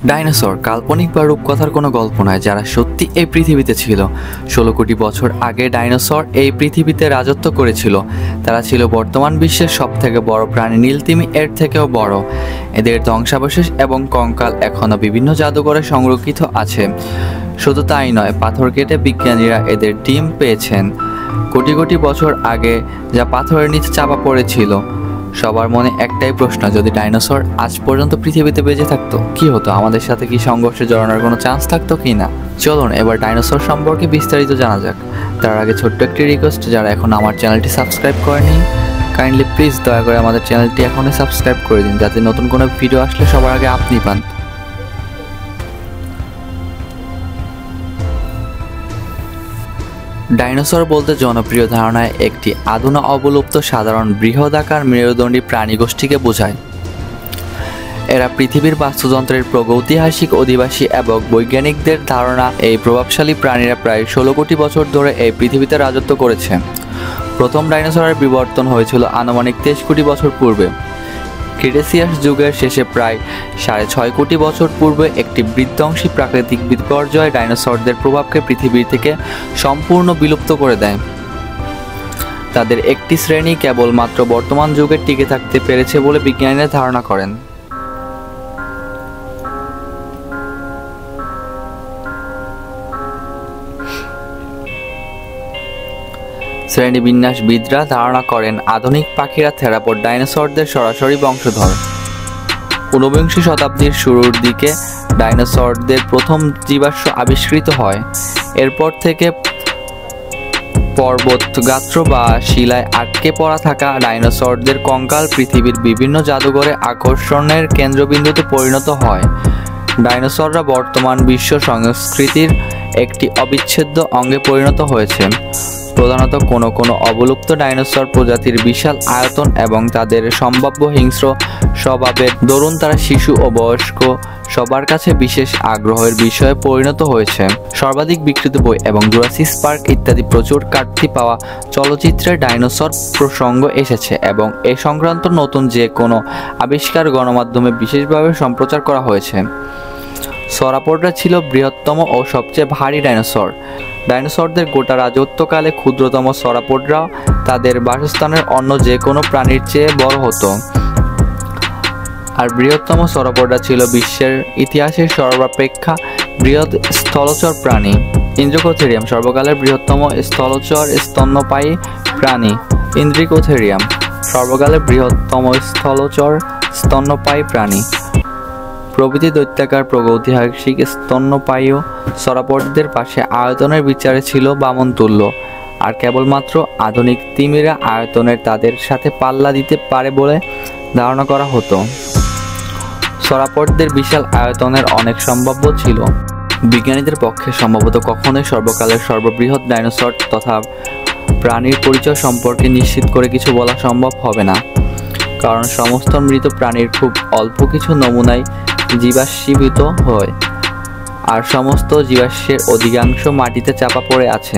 Dinosaur কাল্পনিক বা রূপকথার কোনো গল্প নয়, যারা সত্যি এই পৃথিবীতে ছিল। 16 কোটি বছর আগে ডাইনোসর এই পৃথিবীতে রাজত্ব করেছিল। তারা ছিল বর্তমান বিশ্বের সবথেকে বড় প্রাণী। নীলতিমি এর থেকেও বড়। এদের ধ্বংসাবশেষ এবং কঙ্কাল এখনও বিভিন্ন জাদুঘরে সংরক্ষিত আছে। শুধু তাই নয়, পাথর কেটে বিজ্ঞানীরা এদের ডিম পেয়েছেন। কোটি কোটি বছর আগে যা পাথরের নিচে চাপা পড়েছিল। সবার মনে একটাই প্রশ্ন, যদি ডাইনোসর আজ পর্যন্ত পৃথিবীতে বেঁচে থাকতো কি হতো? আমাদের সাথে কি সংঘর্ষে জড়ানোর কোনো চান্স থাকতো কি না? চলুন এবার ডাইনোসর সম্পর্কে বিস্তারিত জানা যাক। তার আগে ছোট্ট একটি রিকোয়েস্ট, যারা এখন আমার চ্যানেলটি সাবস্ক্রাইব করেনি, কাইন্ডলি প্লিজ দয়া করে আমাদের চ্যানেলটি এখনই সাবস্ক্রাইব করে দিন, যাতে নতুন কোনো ভিডিও আসলে সবার আগে আপনি পান। ডাইনোসর বলতে জনপ্রিয় ধারণায় একটি আধুনা অবলুপ্ত সাধারণ বৃহদাকার মেরুদণ্ডী প্রাণীগোষ্ঠীকে বোঝায়। এরা পৃথিবীর বাস্তুতন্ত্রের প্রাগৈতিহাসিক অধিবাসী এবং বৈজ্ঞানিকদের ধারণা এই প্রভাবশালী প্রাণীরা প্রায় 16 কোটি বছর ধরে এই পৃথিবীতে রাজত্ব করেছে। প্রথম ডাইনোসরের বিবর্তন হয়েছিল আনুমানিক 23 কোটি বছর পূর্বে। ক্রিটেসিয়াস যুগের শেষে প্রায় 6.5 কোটি বছর পূর্বে একটি বিধ্বংসী প্রাকৃতিক বিপর্যয় ডাইনোসরদের প্রভাবকে পৃথিবী থেকে সম্পূর্ণ বিলুপ্ত করে দেয়। তাদের একটি শ্রেণী কেবলমাত্র বর্তমান যুগে টিকে থাকতে পেরেছে বলে বিজ্ঞানীরা ধারণা করেন। শ্রেণীবিন্যাসবিদরা ধারণা করেন আধুনিক পাখিরা থেরাপড ডাইনোসরদের সরাসরি বংশধর। 19বিংশ শতাব্দীর শুরুর দিকে ডাইনোসরদের প্রথম জীবাশ্ম আবিষ্কৃত হয়। এরপর থেকে পর্বতগাত্র বা শিলায় আটকে পড়া থাকা ডাইনোসরদের কঙ্কাল পৃথিবীর বিভিন্ন জাদুঘরে আকর্ষণের কেন্দ্রবিন্দুতে পরিণত হয়। ডাইনোসররা বর্তমান বিশ্ব সংস্কৃতির একটি অবিচ্ছেদ্য অঙ্গে পরিণত হয়েছে। প্রধানত কোনো অবলুপ্ত ডাইনোসর প্রজাতির বিশাল আয়তন এবং তাদের সম্ভাব্য হিংস্র স্বভাবের দরুন তারা শিশু ও বয়স্ক সবার কাছে বিশেষ আগ্রহের বিষয়ে পরিণত হয়েছে। সর্বাধিক বিক্রিত বই এবং জুরাসিক পার্ক ইত্যাদি প্রচুর কাটতি পাওয়া চলচ্চিত্রে ডাইনোসর প্রসঙ্গ এসেছে এবং এ সংক্রান্ত নতুন যে কোনো আবিষ্কার গণমাধ্যমে বিশেষভাবে সম্প্রচার করা হয়েছে। সরাপোডরা ছিল বৃহত্তম ও সবচেয়ে ভারী ডাইনোসর। ডাইনোসরদের গোটা রাজত্বকালে ক্ষুদ্রতম সরাপোডরা তাদের বাসস্থানের অন্য যে কোনো প্রাণীর চেয়ে বড় হতো। আর বৃহত্তম সরাপোডরা ছিল বিশ্বের ইতিহাসের সর্বাপেক্ষা বৃহৎ স্থলচর প্রাণী। ইন্দ্রিকোথেরিয়াম সর্বকালের বৃহত্তম স্থলচর স্তন্যপায়ী প্রাণী। ইন্দ্রিকোথেরিয়াম সর্বকালের বৃহত্তম স্থলচর স্তন্যপায়ী প্রাণী প্রভৃতি দৈত্যাকার প্রাগৈতিহাসিক স্তন্যপায়ী সরাপোডদের পাশে আয়তনের বিচারে ছিল বামন তুল্য। আর কেবলমাত্র আধুনিক তিমিরা আয়তনের তাদের সাথে পাল্লা দিতে পারে বলে ধারণা করা হতো। সরাপোডদের বিশাল আয়তনের অনেক সম্ভাব্য ছিল। বিজ্ঞানীদের পক্ষে সম্ভবত কখনোই সর্বকালের সর্ববৃহৎ ডাইনোসর তথা প্রাণীর পরিচয় সম্পর্কে নিশ্চিত করে কিছু বলা সম্ভব হবে না, কারণ সমস্ত মৃত প্রাণীর খুব অল্প কিছু নমুনাই জীবাশ্মীভূত হয়, আর সমস্ত জীবাশ্মের অধিকাংশ মাটিতে চাপা পড়ে আছে।